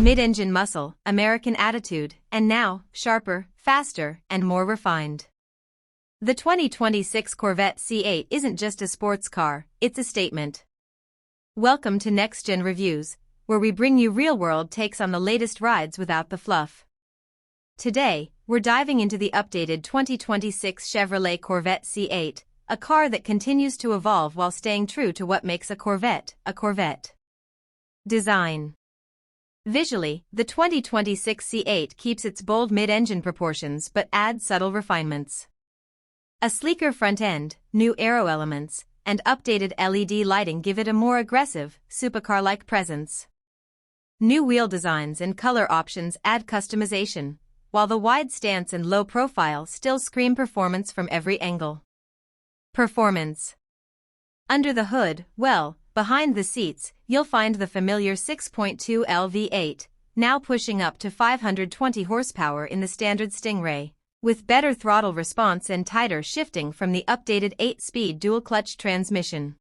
Mid-engine muscle, American attitude, and now, sharper, faster, and more refined. The 2026 Corvette C8 isn't just a sports car, it's a statement. Welcome to Next Gen Reviews, where we bring you real-world takes on the latest rides without the fluff. Today, we're diving into the updated 2026 Chevrolet Corvette C8, a car that continues to evolve while staying true to what makes a Corvette, a Corvette. Design. Visually, the 2026 C8 keeps its bold mid-engine proportions but adds subtle refinements. A sleeker front end, new aero elements, and updated LED lighting give it a more aggressive, supercar-like presence. New wheel designs and color options add customization, while the wide stance and low profile still scream performance from every angle. Performance. Under the hood, well, behind the seats, you'll find the familiar 6.2L V8, now pushing up to 520 horsepower in the standard Stingray, with better throttle response and tighter shifting from the updated 8-speed dual-clutch transmission.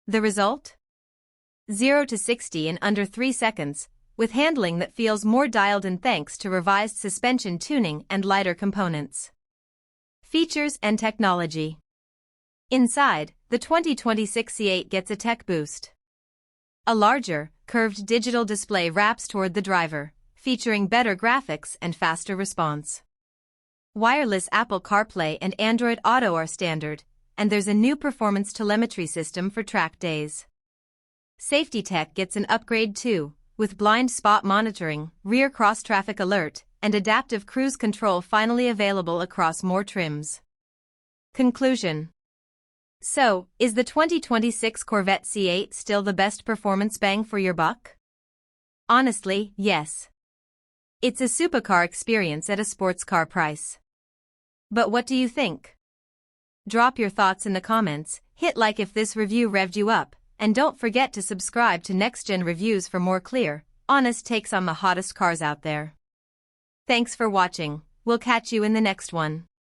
The result? 0 to 60 in under 3 seconds, with handling that feels more dialed in thanks to revised suspension tuning and lighter components. Features and technology. Inside, the 2026 C8 gets a tech boost. A larger, curved digital display wraps toward the driver, featuring better graphics and faster response. Wireless Apple CarPlay and Android Auto are standard, and there's a new performance telemetry system for track days. Safety tech gets an upgrade too, with blind spot monitoring, rear cross-traffic alert, and adaptive cruise control finally available across more trims. Conclusion. So, is the 2026 Corvette C8 still the best performance bang for your buck? Honestly, yes. It's a supercar experience at a sports car price. But what do you think? Drop your thoughts in the comments, hit like if this review revved you up, and don't forget to subscribe to Next Gen Reviews for more clear, honest takes on the hottest cars out there. Thanks for watching, we'll catch you in the next one.